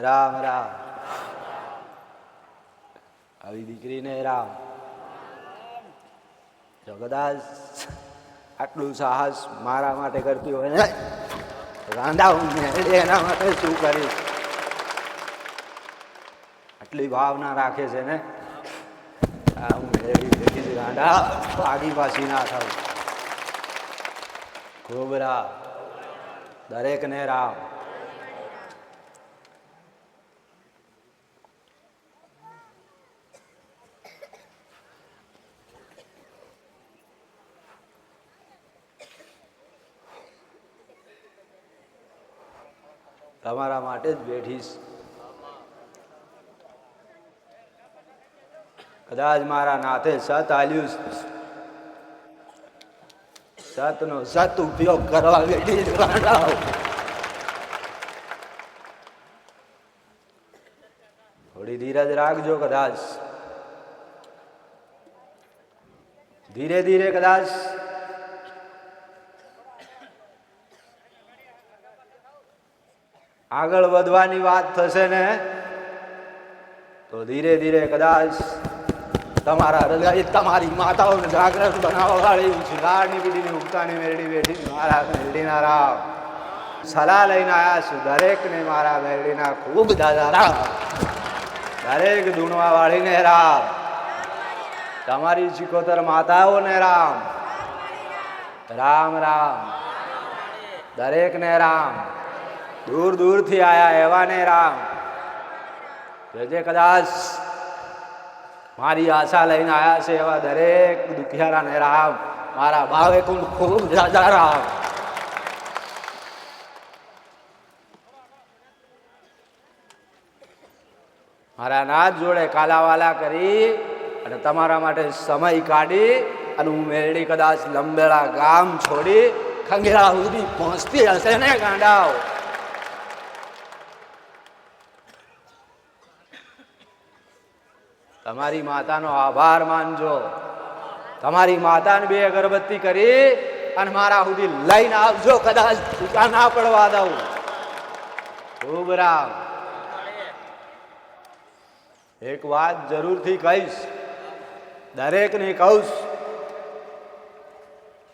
રામ રામ. આવી દીકરીને રામ. જો કદાચ આટલું સાહસ મારા માટે કરતી હોય ને રાંધા હું એના માટે શું કરીશ. આટલી ભાવના રાખે છે ને હું દેખીશ રાંધા આગી પાછી ના થાવ. ખૂબ રામ. દરેકને રામ. તમારા માટે જ બેઠીશ. કદાચ મારા નાથે સત આલ્યું, સતનો સત ઉપયોગ કરવા બેઠી. થોડી ધીરજ રાખજો. કદાચ ધીરે ધીરે કદાચ આગળ વધવાની વાત થશે ને તો ધીરે ધીરે કદાચ તમારા હૃદય તમારી માતાઓને જાગૃત બનાવવા વાળી લાડની પીડીની ઉગતાની મેરડી બેઠી મારા મેરડીના રામ. સલાહ લઈને આવ્યા છું દરેકને મારા મેરડીના ખૂબ દાદા રામ. દરેક ધૂણવા વાળીને રામ. તમારી 74 માતાઓને રામ. રામ રામ. દરેકને રામ. દૂર દૂરથી આયા એવાને રામ. જે કદાચ મારી આશા લઈને આયા છે એવા દરેક દુખિયારાને રામ. મારા ભાવે ખૂબ દાદા રામ. મારા નાથ જોડે કાલાવાલા કરી અને તમારા માટે સમય કાઢી અને હું મેરડી કદાચ લંબેડા ગામ છોડી ખંગેરા સુધી પહોંચતી હશે ને ગાંડાઓ. તમારી માતાનો આભાર માનજો. તમારી માતાને 2 અગરબત્તી કરી અને મારા સુધી લઈને આવજો. કદાચ છૂટા ના પડવા દઉં. ખૂબ રામ. એક વાત જરૂરથી કહીશ, દરેકને કહીશ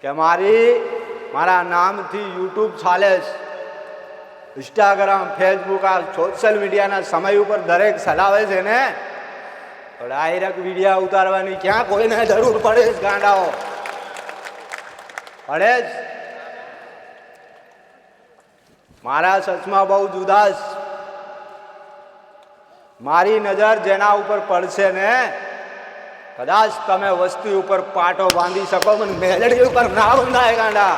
કે મારા નામથી યુટ્યુબ ચાલે છે, ઇન્સ્ટાગ્રામ, ફેસબુક, આ સોશિયલ મીડિયાના સમય ઉપર દરેક ચલાવે છે ને ડાયરેક્ટ વિડીયા ઉતારવાની ક્યાં કોઈને જરૂર પડે જ ગાંડાઓ. પડે જ. મારા સચમાં બહુ જુદાસ. મારી નજર જેના ઉપર પડશે ને કદાચ તમે વસ્તી ઉપર પાટો બાંધી શકો પણ મેલડી ઉપર ના બંધાય ગાંડા.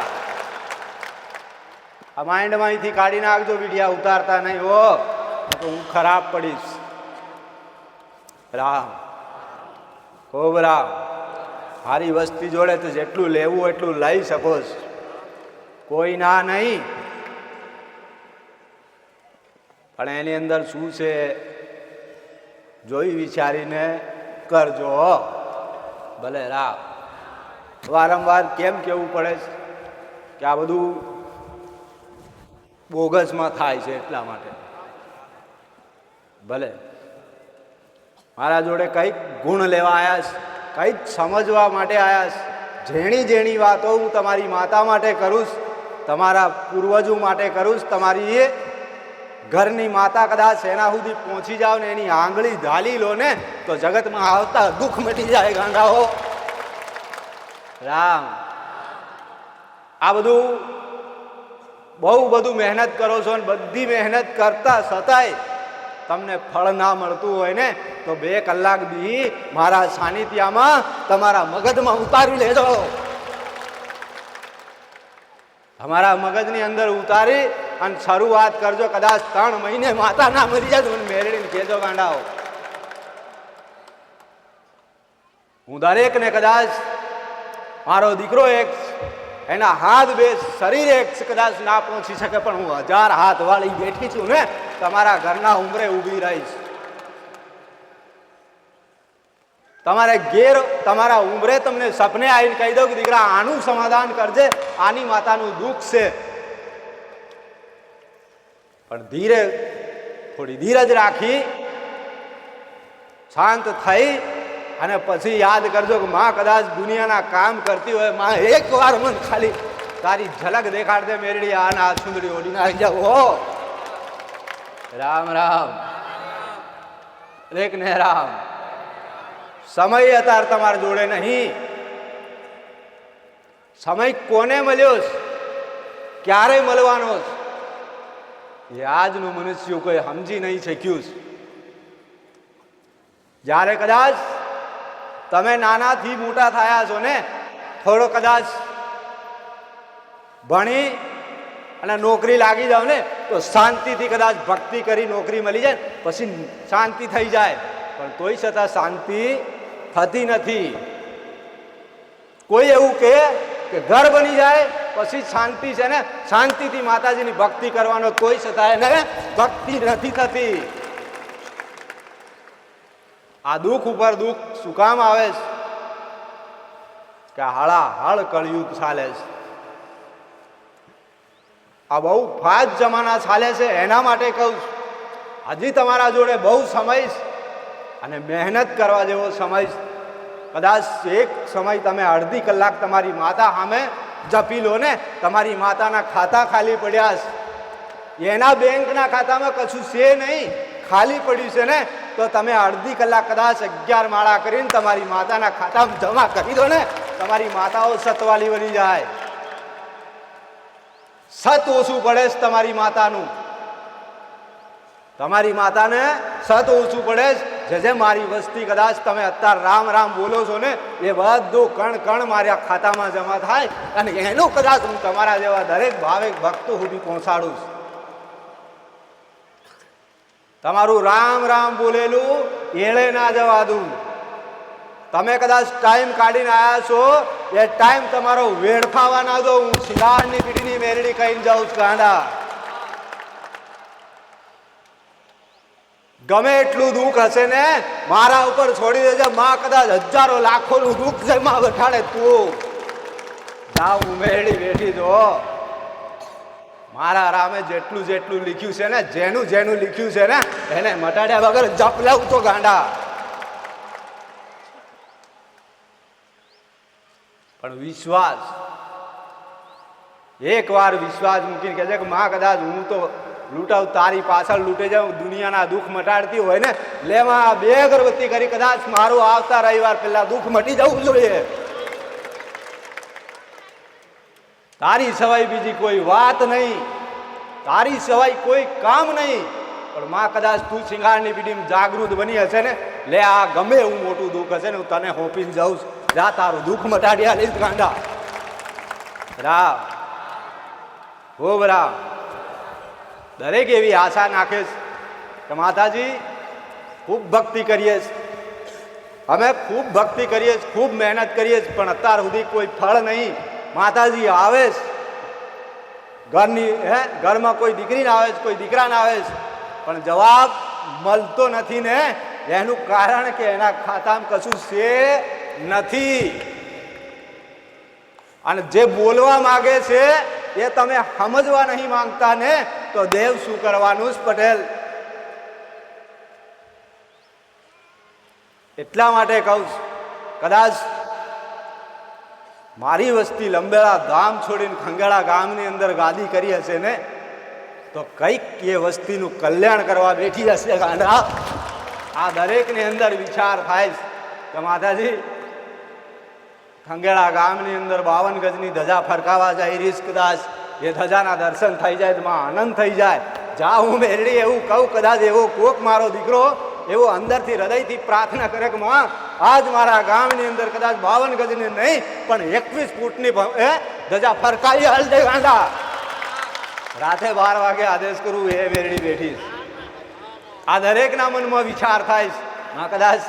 આ માઇન્ડમાંથી કાઢી નાખજો. વિડીયા ઉતારતા નહીં હો તો હું ખરાબ પડીશ. રામ. ખૂબ રામ. મારી વસ્તી જોડે તો જેટલું લેવું એટલું લઈ શકો છો. કોઈ ના નહીં. પણ એની અંદર શું છે જોઈ વિચારીને કરજો. ભલે રામ. વારંવાર કેમ કેવું પડે છે કે આ બધું બોગસમાં થાય છે એટલા માટે. ભલે મારા જોડે કંઈક ગુણ લેવા આવ્યા છે, કંઈક સમજવા માટે આવ્યા છે. જેણી વાતો હું તમારી માતા માટે કરું છું, તમારા પૂર્વજો માટે કરું છું. તમારી એ ઘરની માતા કદાચ એના સુધી પહોંચી જાઓ ને એની આંગળી ઝાલી લો ને તો જગતમાં આવતા દુઃખ મટી જાય ગાંડાઓ. રામ. આ બધું બહુ બધું મહેનત કરો છો ને બધી મહેનત કરતા છતાંય તમને ફળ ના મળતું હોય ને તો 2 કલાક બી મારા સાનિધ્યમાં તમારા મગજમાં ઉતારી લેજો. તમારા મગજની અંદર ઉતારી અને શરૂઆત કરજો. કદાચ 3 મહિને માતા ના મરી જાય તો મેરડીને કહેજો ગાંડાઓ. હું દરેકને કદાચ મારો દીકરો એક, એના હાથ 2, શરીર એક કદાચ ના પહોંચી શકે પણ હું 1000 હાથ વાળી બેઠી છું ને તમારા ઘરના ઉંમરે ઊભી રહીશ. તમારે ઘેર તમારા ઉંમરે તમને સપને આવીને કહી દઉં કે દીકરા આનું સમાધાન કરજે, આની માતાનું દુઃખ છે. પણ ધીરે થોડી ધીરજ રાખી શાંત થઈ અને પછી યાદ કરજો કે માં કદાચ દુનિયાના કામ કરતી હોય, માં એકવાર મને ખાલી તારી ઝલક દેખાડ દે મેરડી, આના સુંદરી ઓડીને આવી જાવ. હો રામ રામ, એક ને રામ. સમય અત્યારે તમારા જોડે નહીં. સમય કોને મળ્યો, ક્યારે મળવાનો એ આજનું મનુષ્ય કોઈ સમજી નહીં શક્યું. જ્યારે કદાચ તમે નાનાથી મોટા થયા છો ને, થોડો કદાચ ભણી અને નોકરી લાગી જાવ ને તો શાંતિથી કદાચ ભક્તિ કરી નોકરી મળી જાય, પછી શાંતિ થઈ જાય. પણ તોય છતાં શાંતિ થતી નથી. કોઈ એવું કે ઘર બની જાય પછી શાંતિ છે ને, શાંતિથી માતાજીની ભક્તિ કરવાનો, તોય છતાં એને ભક્તિ નથી થતી. આ દુઃખ ઉપર દુઃખ શું કામ આવે છે કે હળાહળ કળયુગ ચાલે છે. આ બહુ ફાસ્ટ જમાના ચાલે છે. એના માટે કહું હજી તમારા જોડે બહુ સમય અને મહેનત કરવા જેવો સમય. કદાચ એક સમય તમે અડધી કલાક તમારી માતા સામે જપી લો ને, તમારી માતાના ખાતા ખાલી પડ્યા છે, એના બેંકના ખાતામાં કશું છે નહીં, ખાલી પડ્યું છે ને, તો તમે અડધી કલાક કદાચ 11 માળા કરીને તમારી માતાના ખાતામાં જમા કરી દો ને, તમારી માતાઓ સતવાલી બની જાય. સત ઓછું પડે છે તમારી માતાનું, તમારી માતાને સત ઓછું પડે છે. જે મારી વસ્તી કદાચ તમે અત્યારે રામ રામ બોલો છો ને, એ બધું કણ કણ મારા ખાતામાં જમા થાય, અને એનું કદાચ હું તમારા જેવા દરેક ભાવિક ભક્તો સુધી પહોંચાડું છું. તમારું રામ રામ બોલેલું એળે ના જવા દઉં. તમે કદાચ ટાઈમ કાઢીને આવ્યા છો, એ ટાઈમ તમારો વેડફાવા ના દો. હું શિલાળની પીઢીની મેરડી કહીને જાઉં છું. ગાંડા ગમે એટલું દુઃખ હશે ને મારા ઉપર છોડી દેજે. માં કદાચ હજારો લાખોનું દુઃખ જેમાં બેઠાડે તું જાવ, મેરડી બેઠી જો. મારા રામે જેટલું જેટલું લખ્યું છે ને, જેનું જેનું લખ્યું છે ને, એને મટાડ્યા વગર જપ લેવું તો ગાંડા. પણ વિશ્વાસ, એક વાર વિશ્વાસ મૂકીને કહે છે કે માં કદાચ હું તો લૂંટાવ, તારી પાછળ લૂંટે જાઉં, દુનિયાના દુઃખ મટાડતી હોય ને, લેવા 2 અગરબત્તી કરી કદાચ મારું આવતા રવિવાર પહેલા દુઃખ મટી જવું જોઈએ. તારી સિવાય બીજી કોઈ વાત નહીં, તારી સિવાય કોઈ કામ નહીં. પણ માં કદાચ તું શિંગારની પીઢીમાં જાગૃત બની હશે ને, લે આ ગમે એવું મોટું દુઃખ હશે ને, હું તને હોપીને જાઉં, જા તારું દુઃખ મટાડ્યા લઈશ ગાંડા. રામ ખૂબ રામ. દરેક એવી આશા નાખે છે કે માતાજી ખૂબ ભક્તિ કરીએ છીએ, અમે ખૂબ ભક્તિ કરીએ છીએ, ખૂબ મહેનત કરીએ છીએ, પણ અત્યાર સુધી કોઈ ફળ નહીં. માતાજી આવે છે ઘરમાં કોઈ દીકરી ના આવે છે, કોઈ દીકરા ના આવે છે, પણ જવાબ મળતો નથી ને. એનું કારણ કે એના ખાતામાં કશું છે નથી. અને જે બોલવા માંગે છે એ તમે સમજવા નહીં માંગતા ને, તો દેવ શું કરવાનું છે પટેલ. એટલા માટે કહું છું, કદાચ મારી વસ્તી લંબેલા ગામ છોડીને ખંગેળા ગામની અંદર ગાદી કરી હશે ને, તો કંઈક એ વસ્તીનું કલ્યાણ કરવા બેઠી હશે ગાંડા. આ દરેકની અંદર વિચાર થાય કે માતાજી ખંગેળા ગામની અંદર 52 ગજની ધજા ફરકાવા જાય રીસ, કદાચ એ ધજાના દર્શન થઈ જાય તો માં આનંદ થઈ જાય. જા હું મેરડી એવું કહું, કદાચ એવો કોક મારો દીકરો એવો અંદરથી હૃદયથી પ્રાર્થના કરે કે માં આજ મારા ગામની અંદર કદાચ 52 ગજની નહીં પણ 21 ફૂટની ધજા ફરકાવી હાલ દે ગાંડા. રાતે 12 વાગે આદેશ કરું એ મેરડી બેઠી. આ દરેકના મનમાં વિચાર થાય માં કદાચ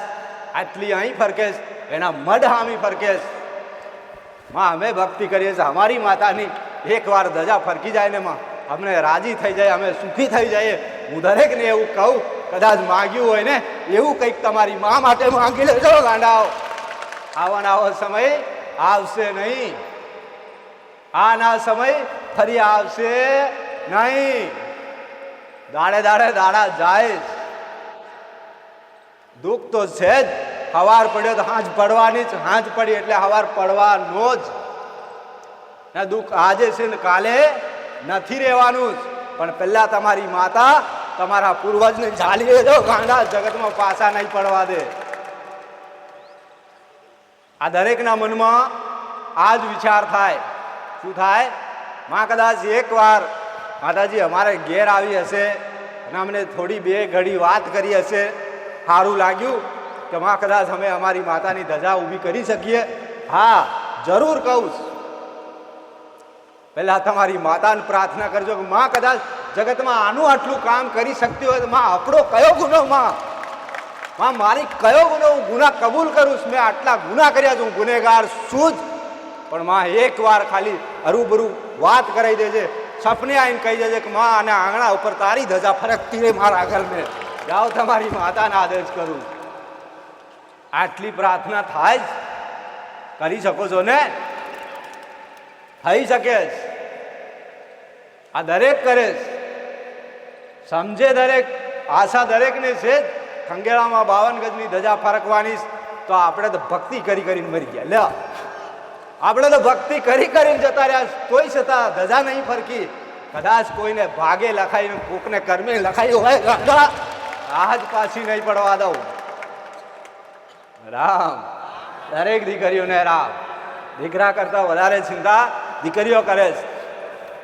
આટલી અહીં ફરકેશ, એના મઢ હામી ફરકેશ. માં અમે ભક્તિ કરીએ છીએ, અમારી માતાની એકવાર ધજા ફરકી જાય ને માં અમને રાજી થઈ જાય, અમે સુખી થઈ જઈએ. હું દરેકને એવું કહું, કદાચ માગ્યું હોય ને એવું કંઈક તમારી મા માટે માંગી લેજો ગાંડાઓ. આવો સમય આવશે નહીં, આ ના સમય ફરી આવશે નહીં. દાડે દાડે દાડા જાય. દુઃખ તો છે જ. હવાર પડ્યો તો હાંજ પડવાની જ, હાંજ પડી એટલે હવાર પડવાનો જ. ને દુઃખ આજે છે ને કાલે નથી રહેવાનું જ. પણ પહેલા તમારી માતા તમારા પૂર્વજને ઝાલી લેજો, ગાંડા જગતમાં પાછા નહીં પડવા દે. આ દરેકના મનમાં આ જ વિચાર થાય. શું થાય? માં કદાચ એકવાર માતાજી અમારે ઘેર આવી હશે અને અમને થોડી બે ઘડી વાત કરી હશે, સારું લાગ્યું કે માં કદાચ અમે અમારી માતાની ધજા ઊભી કરી શકીએ. હા, જરૂર કહું. પહેલા તમારી માતાને પ્રાર્થના કરજો કે માં કદાચ જગતમાં આનું આટલું કામ કરી શકતી હોય તો માં આપણો કયો ગુનો, માં મારી કયો ગુનો, હું ગુના કબૂલ કરું છું. મેં આટલા ગુના કર્યા છું, હું ગુનેગાર છું જ. પણ માં એકવાર ખાલી હરૂબરૂ વાત કરાવી દેજે, સપને આવીને કહી દેજે કે માં અને આંગણા ઉપર તારી ધજા ફરકતી રહે મારા ઘરને. જાઓ, તમારી માતાને આદેશ કરું. આટલી પ્રાર્થના થાય જ. કરી શકો છો ને? થઈ શકે. આ દરેક કરે, સમજે દરેક, આશા દરેકને છે. ખંગેળામાં 52 ગજની ધજા ફરકવાની, તો આપણે તો ભક્તિ કરી કરીને મરી ગયા. લે, આપણે તો ભક્તિ કરી કરીને જતા રહ્યા, કોઈ છતાં ધજા નહીં ફરકી. કદાચ કોઈને ભાગે લખાઈને, કોકને કર્મે લખાયું હોય, આજ પાછી નહીં પડવા દઉં. રામ, દરેક દીકરીઓને રામ. દીકરા કરતા વધારે ચિંતા દીકરીઓ કરે છે.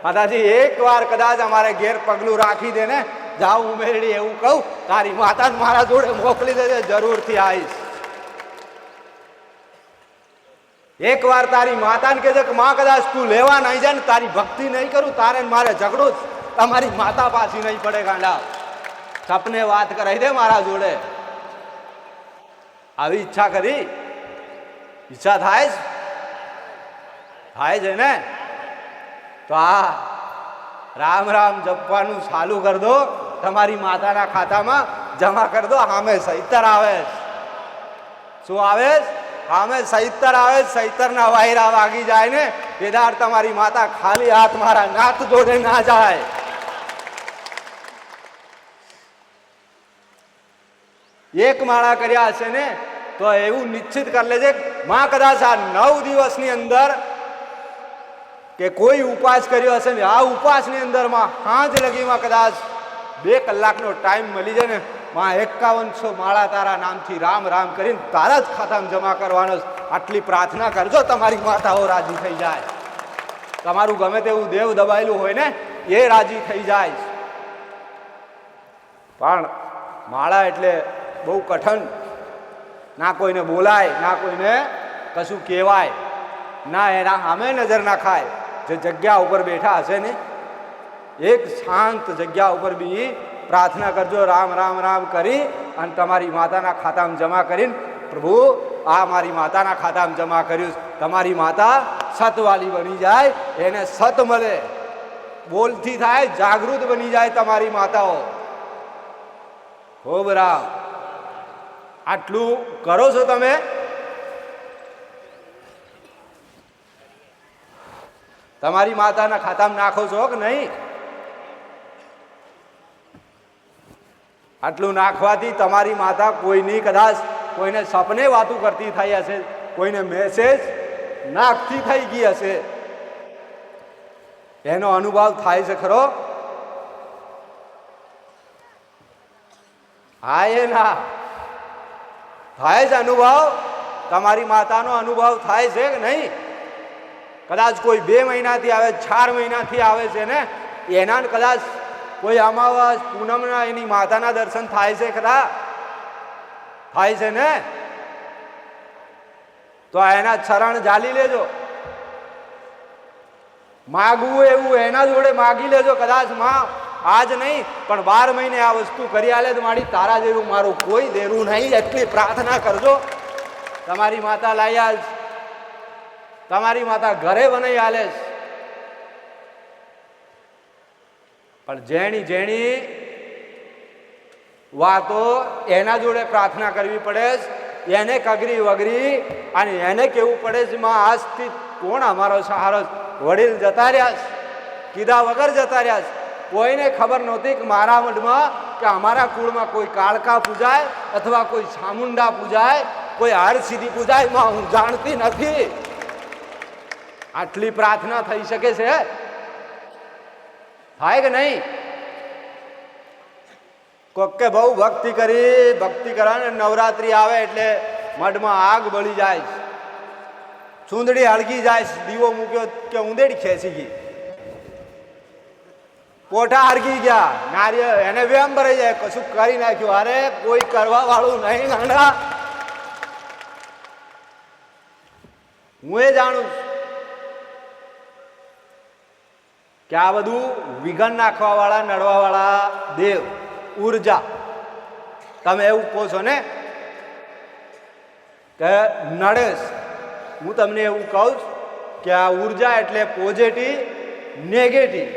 માતાજી એકવાર કદાચ અમારે ઘેર પગલું રાખી દે ને, જાઉં ઉમેરડી એવું કહું, તારી માતાને મારા જોડે મોકલી દેજે, જરૂરથી આવીશ. એકવાર તારી માતાને કહેજે કે માં કદાચ તું લેવા નહીં જાય ને, તારી ભક્તિ નહીં કરું, તારે મારે ઝઘડું જ, તમારી માતા પાછી નહીં પડે. ગાંડા, સપને વાત કરાવી દે મારા જોડે. આવી ઈચ્છા કરી, ઈચ્છા થાય છે ને? તો આ રામ રામ જપવાનું ચાલુ કરી દો, તમારી માતાના ખાતામાં જમા કરી દો. સામે સૈતર આવે. શું આવે? સામે સૈતર આવે. સૈતરના વાયરા વાગી જાય ને, બેદાર તમારી માતા ખાલી હાથ મારા નાથ જોડે ના જાય. એક માળા કર્યા હશે ને, તો એવું નિશ્ચિત કરી લેજે, માં કદાચ આ 9 દિવસની અંદર કે કોઈ ઉપવાસ કર્યો હશે ને, આ ઉપવાસની અંદરમાં સાંજ લગીમાં કદાચ 2 કલાકનો ટાઈમ મળી જાય ને, માં 5100 માળા તારા નામથી રામ રામ કરીને તારા જ ખાતામાં જમા કરવાનો. આટલી પ્રાર્થના કરજો, તમારી માતાઓ રાજી થઈ જાય. તમારું ગમે તેવું દેવ દબાયેલું હોય ને, એ રાજી થઈ જાય. પણ માળા એટલે બહુ કઠણ. ના કોઈને બોલાય, ના કોઈને કશું કહેવાય, ના એના સામે નજર ના ખાય. જે જગ્યા ઉપર બેઠા હશે ને, એક શાંત જગ્યા ઉપર બી પ્રાર્થના કરજો, રામ રામ રામ કરી અને તમારી માતાના ખાતામાં જમા કરીને, પ્રભુ આ મારી માતાના ખાતામાં જમા કર્યું. તમારી માતા સતવાલી બની જાય, એને સત મળે, બોલથી થાય, જાગૃત બની જાય તમારી માતાઓ. ખૂબ રામ. આટલું કરો છો તમે? તમારી માતાના ખાતામાં નાખો છો કે નહીં? આટલું નાખવાથી તમારી માતા કોઈની કદાચ કોઈને સપને વાતું કરતી થઈ હશે, કોઈને મેસેજ નાખતી થઈ ગઈ હશે, એનો અનુભવ થાય છે ખરો? હા, એ ના થાય છે અનુભવ? તમારી માતાનો અનુભવ થાય છે કે નહીં? કદાચ કોઈ 2 મહિનાથી આવે, 4 મહિનાથી આવે છે ને, એના કદાચ કોઈ અમાવાસ પૂનમના એની માતાના દર્શન થાય છે ખરા? થાય છે ને? તો એના ચરણ ઝાલી લેજો. માગવું એવું એના જોડે માગી લેજો. કદાચ માં આજ નહીં પણ 12 મહિને આ વસ્તુ કરી આલે તો મારી તારા જેવું મારું કોઈ દેરું નહીં. એટલી પ્રાર્થના કરજો. તમારી માતા લાઈ આલ, તમારી માતા ઘરે બનાવી આલે. પણ જેણી જેણી વાતો એના જોડે પ્રાર્થના કરવી પડે, એને કગરી વગરી અને એને કેવું પડે છે, માં આજથી કોણ અમારો સહારો? વડીલ જતા રહ્યા, કીધા વગર જતા રહ્યા. કોઈને ખબર નહોતી કે મારા મઢમાં કે અમારા કુળમાં કોઈ કાળકા પૂજાય અથવા કોઈ ચામુંડા પૂજાય, કોઈ હરસિદ્ધિ પૂજાય, હું જાણતી નથી. આટલી પ્રાર્થના થઈ શકે છે? થાય કે નહીં? કોક કે બહુ ભક્તિ કરી, ભક્તિ કરવાને નવરાત્રી આવે એટલે મઢમાં આગ બળી જાય, ચૂંદડી હળગી જાય, દીવો મૂક્યો કે ઉંદેડી ખેંચી ગઈ, કોઠા હળગી ગયા, નારિયેળ એને વેમ ભરાઈ જાય, કશું કરી નાખ્યું. અરે કોઈ કરવા વાળું નહીં ગાંડા. હું એ જાણું કે આ બધું વિઘન નાખવા વાળા, નડવા વાળા દેવ ઉર્જા. તમે એવું કહો છો ને કે નડેશ, હું તમને એવું કહું કે આ ઉર્જા એટલે પોઝિટિવ, નેગેટિવ.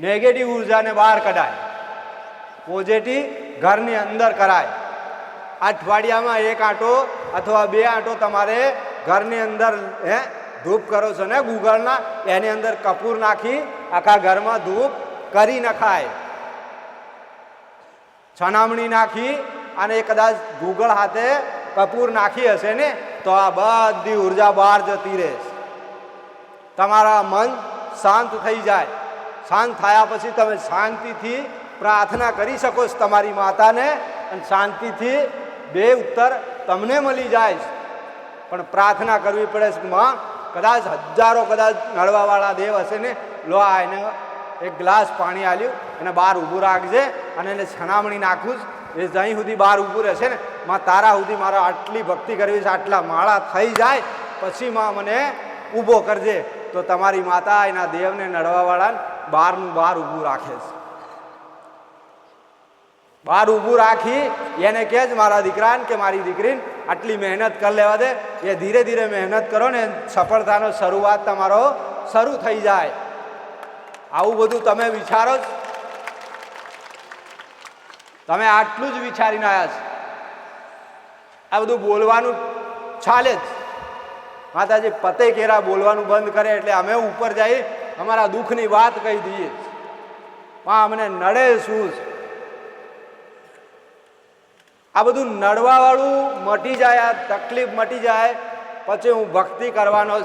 નેગેટિવ ઉર્જાને બહાર કઢાય, પોઝિટિવ ઘરની અંદર કરાય. અઠવાડિયામાં 1 આંટો અથવા 2 આંટો તમારે ઘરની અંદર ધૂપ કરો છો ને ગૂગળના, એની અંદર કપૂર નાખી આખા ઘરમાં ધૂપ કરી નખાય. છનામણી નાખી અને કદાચ ગૂગળ હાથે કપૂર નાખી હશે ને તો આ બધી ઉર્જા બહાર જતી રહે. તમારા મન શાંત થઈ જાય. શાંત થયા પછી તમે શાંતિથી પ્રાર્થના કરી શકો છો તમારી માતાને, અને શાંતિથી 2 ઉત્તર તમને મળી જાય. પણ પ્રાર્થના કરવી પડે છે. માં કદાચ હજારો કદાચ નડવાવાળા દેવ હશે ને, લો આ એને એક ગ્લાસ પાણી આલ્યું, એને બહાર ઊભું રાખજે અને એને છનામણી નાખું જ, એ જ્યાં સુધી બહાર ઊભું રહેશે ને, માં તારા સુધી મારે આટલી ભક્તિ કરવી છે, આટલા માળા થઈ જાય પછી માં મને ઊભો કરજે. તો તમારી માતા એના દેવને નડવાવાળાને બહારનું બહાર ઊભું રાખે છે. બહાર ઊભું રાખી એને કહે જ મારા દીકરાને કે મારી દીકરીને આટલી મહેનત કરી લેવા દે. એ ધીરે ધીરે મહેનત કરો ને સફળતાનો શરૂઆત તમારો શરૂ થઈ જાય. આવું બધું તમે વિચારો જ, તમે આટલું જ વિચારીને આવ્યા છો. આ બધું બોલવાનું ચાલે જ. માતાજી પતે કેરા બોલવાનું બંધ કરે એટલે અમે ઉપર જઈ અમારા દુઃખની વાત કહી દઈએ. માં અમને નડે શું? આ બધું નડવા વાળું મટી જાય, આ તકલીફ મટી જાય પછી હું ભક્તિ કરવાનો.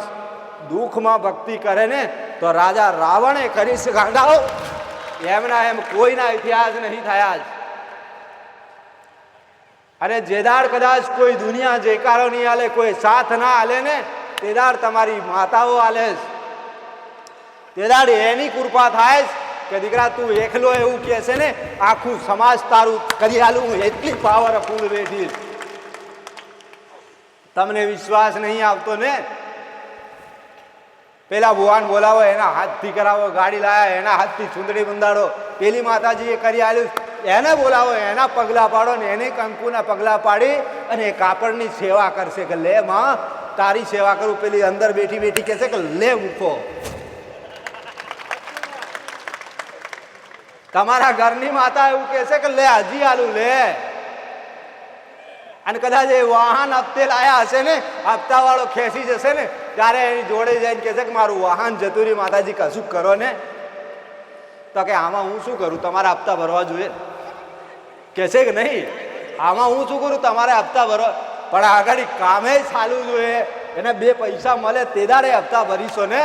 દુઃખમાં ભક્તિ કરે ને તો રાજા રાવણે કરીશ ગાંડાઓ, એમના એમ કોઈના ઇતિહાસ નહીં થયા જ. અને જેદાર કદાચ કોઈ દુનિયા જેકારો નહીં હાલે, કોઈ સાથ ના હાલે ને, તેદાર તમારી માતાઓ હાલે. તેદાર એની કૃપા થાય કે દીકરા તું એકલો એવું કહે છે ને, આખું સમાજ તારું કરી હાલું, હું એટલી પાવરફુલ બેઠી. તમને વિશ્વાસ નહીં આવતો ને, પેલા ભુવાન બોલાવો, એના હાથથી કરાવો, ગાડી લાયા એના હાથથી ચૂંદડી બંધાડો, પેલી માતાજીએ કરી આલ્યું એને બોલાવો, એના પગલા પાડો ને એને કંકુના પગલા પાડી અને એ કાપડની સેવા કરશે કે લે માં તારી સેવા કરું. પેલી અંદર બેઠી બેઠી કહેશે કે લે મૂકો. તમારા ઘરની માતા એવું કહેશે કે લે હજી આલું લે. અને કદાચ એ વાહન હપ્તે લાયા હશે ને, હપ્તા વાળો ખેંચી જશે ને, ત્યારે એની જોડે જઈને કહેશે કે મારું વાહન જતું રહ્યું, માતાજી કશું કરો ને. તો કે આમાં હું શું કરું, તમારા હપ્તા ભરવા જોઈએ. કહેશે કે નહીં, આમાં હું શું કરું, તમારે હપ્તા ભરવા. પણ આગળ કામે ચાલવું જોઈએ, એને 2 પૈસા મળે તે દાડે હપ્તા ભરીશો ને.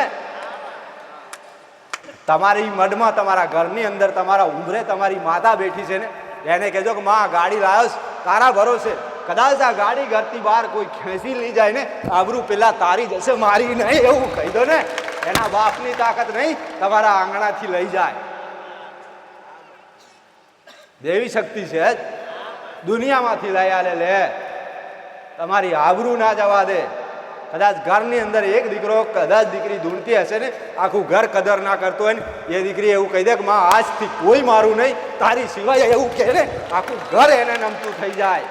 તમારી મઢમાં તમારા ઘરની અંદર તમારા ઉંમરે તમારી માતા બેઠી છે ને, એને કહેજો કે માં ગાડી લાવ્યો તારા ભરોસે. કદાચ આ ગાડી ઘરથી બહાર કોઈ ખેંચી લઈ જાય ને, આબરૂ પેલા તારી જશે, મારી નહીં, એવું કહી દો ને. એના બાપની તાકાત નહીં, તમારા આંગણાથી લઈ જાય. દેવી શક્તિ છે જ, દુનિયામાંથી લઈ આલે લે. તમારી આબરૂ ના જવા દે. કદાચ ઘરની અંદર એક દીકરો કદાચ દીકરી ધૂણતી હશે ને, આખું ઘર કદર ના કરતો હોય ને, એ દીકરી એવું કહી દે કે માં આજથી કોઈ મારું નહીં, તારી સિવાય, એવું કહે ને, આખું ઘર એને નમતું થઈ જાય.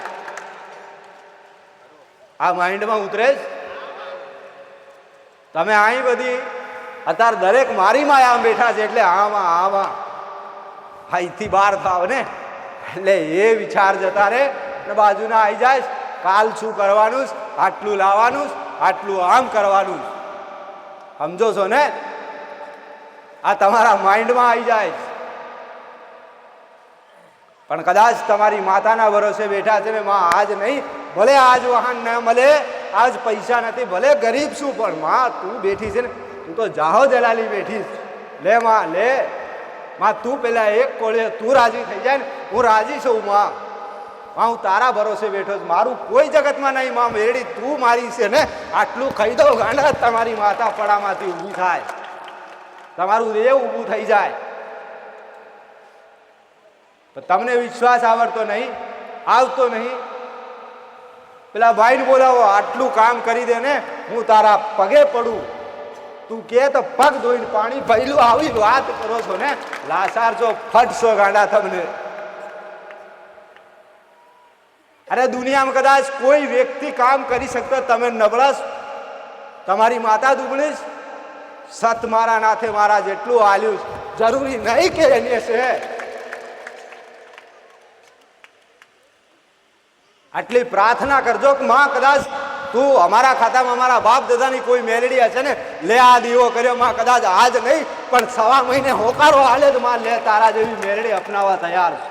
આ માઇન્ડમાં ઉતરે જ. તમે અહીં બધી અત્યારે દરેક મારી માં આમ બેઠા છે એટલે આમાં આમાં અહીંથી બહાર થાવ ને એટલે એ વિચાર જતા રે ને બાજુના આવી જાય. કાલ શું કરવાનું, આટલું લાવવાનું, આટલું આમ કરવાનું. સમજો છો ને? આ તમારા માઇન્ડમાં આવી જાય. પણ કદાચ તમારી માતાના ભરોસે બેઠા છે ને, માં આજ નહીં, ભલે આજ વાહન ન મળે, આજ પૈસા નથી, ભલે ગરીબ છું, પણ માં તું બેઠી છે ને, તું તો જાહો દલાલી બેઠી, લે માં લે, માં તું પેલા એક કોળે તું રાજી થઈ જાય ને, હું રાજી છું માં, હું તારા ભરોસે બેઠો છું, મારું કોઈ જગતમાં નહીં માં મેરડી, તું મારી છે ને, આટલું ખાઈ દો ગાંડા, તમારી માતા પડામાંથી ઊભી થાય, તમારું દેવ ઊભું થઈ જાય. તમને વિશ્વાસ આવડતો નહીં, આવતો નહીં, પેલા ભાઈને બોલાવો, આટલું કામ કરી દે ને, હું તારા પગે પડું, તું કે તો પગ ધોઈને પાણી પહેલું આવી વાત કરો છો ને, લાસાર છો, ફટશો ગાંડા તમને. અરે દુનિયામાં કદાચ કોઈ વ્યક્તિ કામ કરી શકતો, તમે નબળાશ, તમારી માતા દુબળીશ, સત મારા નાથે મારા જેટલું હાલ્યું, જરૂરી નહીં કે એની છે. આટલી પ્રાર્થના કરજો કે માં કદાચ તું અમારા ખાતામાં અમારા બાપ દાદાની કોઈ મેલડી હશે ને, લે આ દીવો કર્યો માં, કદાચ આજ નહીં પણ 6 મહિને હોકારો હાલે તો માં લે તારા જેવી મેલડી અપનાવવા તૈયાર છે.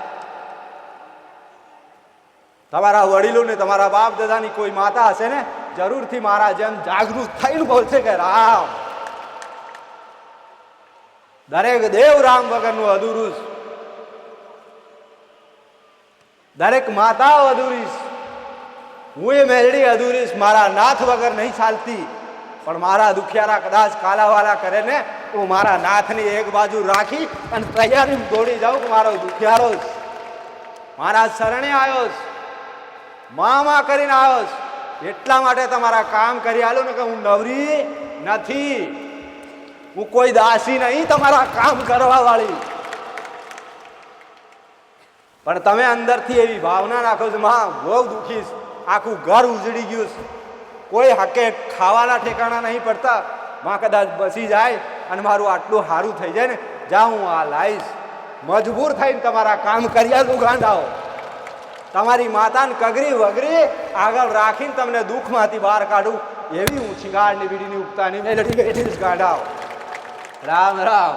તમારા વડીલો ને તમારા બાપ દાદાની કોઈ માતા હશે ને, જરૂરથી મારા જેમ જાગૃત થઈને બોલશે કે રામ. દરેક દેવ રામ વગરનું અધૂરું, દરેક માતાઓ અધૂરી, હું એ મેલડી અધૂરી, મારા નાથ વગર નહીં ચાલતી. પણ મારા દુખિયારા કદાચ કાલાવાલા કરે ને, હું મારા નાથની એક બાજુ રાખી અને તૈયારી દોડી જાઉં કે મારો દુખિયારો મારા શરણે આવ્યો, માં કરીને આવ્યો, એટલા માટે તમારા કામ કરી આલું ને કે હું નવરી નથી, હું કોઈ દાસી નહીં તમારા કામ કરવા વાળી. પણ તમે અંદરથી એવી ભાવના રાખો છો, માં બહુ દુખી, આખું ઘર ઉજળી ગયું, કોઈ હકે ખાવાના ઠેકાણા નહીં પડતા, માં કદાચ બસી જાય અને મારું આટલું સારું થઈ જાય ને, જા હું આ લાવીશ, મજબૂર થઈને તમારા કામ કરી આલું ગાંડાઓ. તમારી માતાને કગરી વગરી આગળ રાખીને તમને દુઃખમાંથી બહાર કાઢું, એવી હું શિંગારની બીડીની ઉગતાની મેલડી બેઠી ગાંડાઓ. રામ રામ.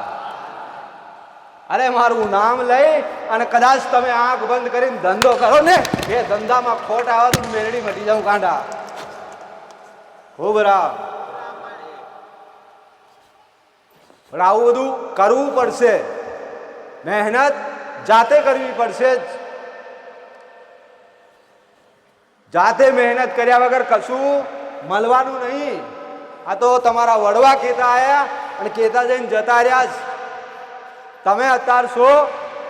અરે મારું નામ લઈ અને કદાચ તમે આંખ બંધ કરીને ધંધો કરો ને, એ ધંધામાં ખોટ આવે તો મેરડી મટી જાઉં ગાંડા. ખૂબ રામ. પણ આવું બધું કરવું પડશે, મહેનત જાતે કરવી પડશે, જાતે મહેનત કર્યા વગર કશું મળવાનું નહીં. આ તો તમારા વડવા કહેતા આયા અને કહેતા જઈને જતા રહ્યા. તમે અત્યારે છો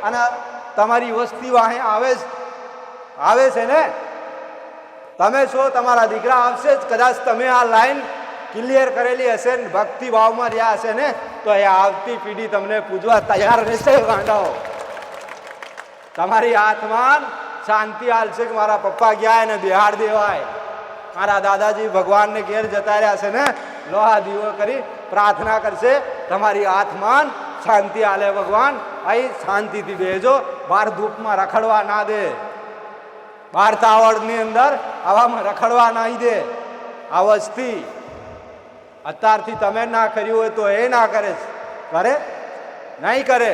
અને તમારી વસ્તી વાહે આવે છે ને, તમે છો, તમારા દીકરા આવશે જ. કદાચ તમે આ લાઈન ક્લિયર કરેલી હશે ને, ભક્તિ ભાવમાં રહ્યા હશે ને, તો એ આવતી પેઢી તમને પૂજવા તૈયાર રહેશે ગાંડાઓ. તમારી આત્માન શાંતિ હાલશે કે મારા પપ્પા ગયા એને બિહાર દેવાય, મારા દાદાજી ભગવાનને ઘેર જતા રહ્યા છે ને, લોહા દીવો કરી પ્રાર્થના કરશે, તમારી આત્માન શાંતિ હાલે. ભગવાન અહીં શાંતિથી બેજો, બહાર ધૂપમાં રખડવા ના દે, બહાર તાવડની અંદર આવામાં રખડવા નહીં દે. આ વસ્તી અત્યારથી તમે ના કર્યું હોય તો એ ના કરે, કરે નહીં કરે.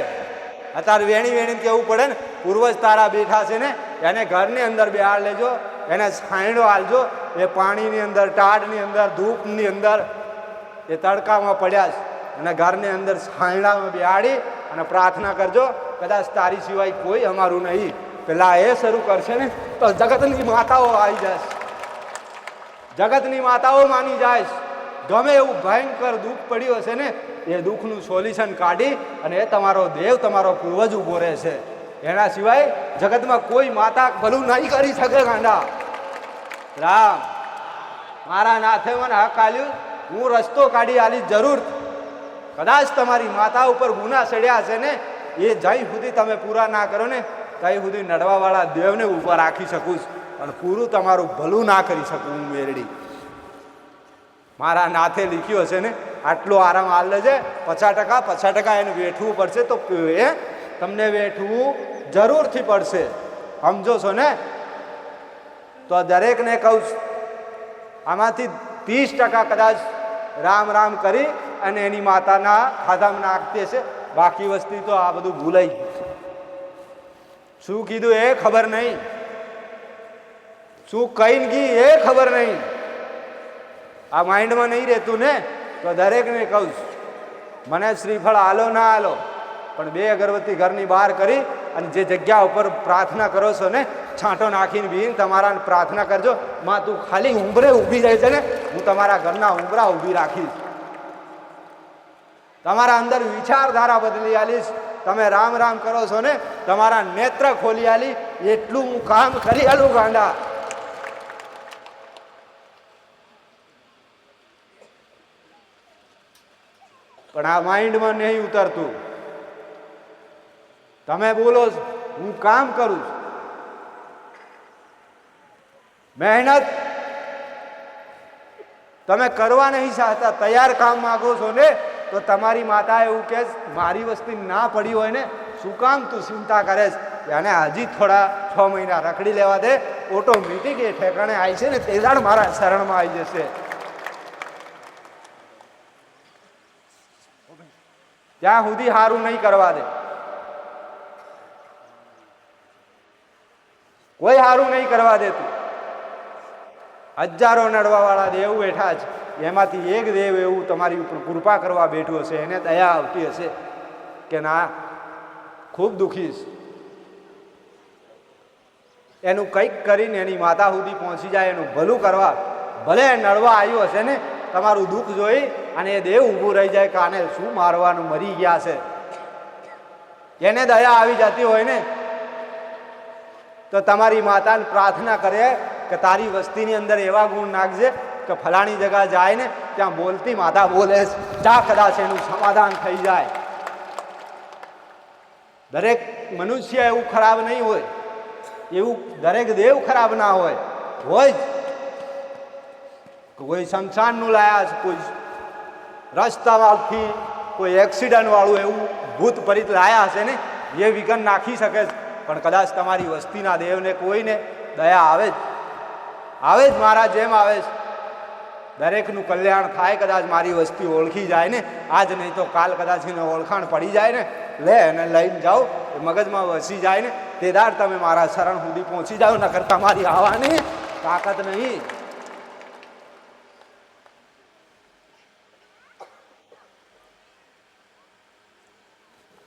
અત્યારે વેણી વેણી કેવું પડે ને, પૂર્વજ તારા બેઠા છે ને, એને ઘરની અંદર બિહાર લેજો, એને છાંયડો હાલજો, એ પાણીની અંદર, ટાઢની અંદર, ધૂપની અંદર, એ તડકામાં પડ્યા છે, અને ઘરની અંદર છાંયડામાં બિહાડી અને પ્રાર્થના કરજો. કદાચ તારી સિવાય કોઈ અમારું નહીં. પેલા એ શરૂ કરશે ને તો જગતની માતાઓ આવી જાય, જગતની માતાઓ માની જાય. ગમે એવું ભયંકર દુઃખ પડ્યું હશે ને, એ દુઃખનું સોલ્યુશન કાઢી અને એ તમારો દેવ, તમારો પૂર્વજ ઉભો રહેશે. એના સિવાય જગતમાં કોઈ માતા ભલું નહીં કરી શકે ગાંડા. રામ. મારા નાથે મને હક આલ્યું, હું રસ્તો કાઢી આલી જરૂર. કદાચ તમારી માતા ઉપર ગુના ચડ્યા હશે ને, એ જ્યાં સુધી તમે પૂરા ના કરો ને, ત્યાં સુધી નડવાવાળા દેવને ઉપર રાખી શકું, પણ પૂરું તમારું ભલું ના કરી શકું હું મેરડી. મારા નાથે લખ્યું હશે ને, આટલો આરામ હાલ લેજે, 50% એને વેઠવું પડશે, તો એ તમને વેઠવું જરૂરથી પડશે. સમજો છો ને? તો દરેકને કહું, આમાંથી 30% કદાચ રામ રામ કરી અને એની માતાના ખાધામાં નાખતી હશે, બાકી વસ્તી તો આ બધું ભૂલાઈ ગયું. શું કીધું એ ખબર નહીં, શું કહીને ગઈ એ ખબર નહીં. આ માઇન્ડમાં નહીં રહેતું ને તો દરેકને કહું છું, મને શ્રીફળ આલો ના આલો, પણ 2 અગરબત્તી ઘરની બહાર કરી અને જે જગ્યા ઉપર પ્રાર્થના કરો છો ને, છાંટો નાખીને બીને તમારા પ્રાર્થના કરજો. માં તું ખાલી ઉંબરે ઊભી રહે છે ને, હું તમારા ઘરના ઉંબરા ઊભી રાખીશ. તમારા અંદર વિચારધારા બદલી આલીશ. તમે રામ રામ કરો છો ને, તમારા નેત્ર ખોલી આલી, એટલું હું કામ કરી આલું ગાંડા. પણ આ માઇન્ડમાં નહીં ઉતરતું. તમે બોલો હું કામ કરું છું, મહેનત તમે કરવા નહીં ચાહતા, તૈયાર કામ માંગો છો ને, તો તમારી માતા એવું કહે મારી વસ્તી ના પડી હોય ને, શું કામ તું ચિંતા કરે છે? અને હજી થોડા 6 મહિના રખડી લેવા દે, ઓટોમેટિક એ ઠેકાણે આવી છે ને, તે દાડ મારા શરણમાં આવી જશે. ત્યાં સુધી સારું નહીં કરવા દે, કોઈ સારું નહીં કરવા દેતું. હજારો નડવા વાળા દેવ બેઠા છે, એમાંથી એક દેવ એવું તમારી ઉપર કૃપા કરવા બેઠું હશે, એને દયા આવતી હશે કે ના ખૂબ દુઃખી છે, એનું કંઈક કરીને એની માતા સુધી પહોંચી જાય, એનું ભલું કરવા. ભલે નડવા આવ્યું હશે ને, તમારું દુઃખ જોઈ અને એ દેવ ઊભું રહી જાય કે આને શું મારવાનું, મરી ગયા છે. એને દયા આવી જતી હોય ને, તો તમારી માતાને પ્રાર્થના કરે કે તારી વસ્તીની અંદર એવા ગુણ નાખજે કે ફલાણી જગ્યા જાય ને ત્યાં બોલતી માતા બોલે, ત્યાં કદાચ એનું સમાધાન થઈ જાય. દરેક મનુષ્ય એવું ખરાબ નહીં હોય, એવું દરેક દેવ ખરાબ ના હોય. હોય જ કોઈ શમશાનનું લાયા છે, કોઈ રસ્તામાંથી કોઈ એક્સિડન્ટ વાળું એવું ભૂત પરિત લાયા હશે ને, એ વિઘન નાખી શકે છે. પણ કદાચ તમારી વસ્તીના દેવને કોઈને દયા આવે જ, આવે જ, મારા જેમ આવે છે. દરેકનું કલ્યાણ થાય. કદાચ મારી વસ્તી ઓળખી જાય ને, આજ નહીં તો કાલ કદાચ એને ઓળખાણ પડી જાય ને, લે એને લઈને જાઓ, મગજમાં વસી જાય ને, તે દાડ તમે મારા શરણ સુધી પહોંચી જાઓ. નકર તમારી આવવાની તાકાત નહીં.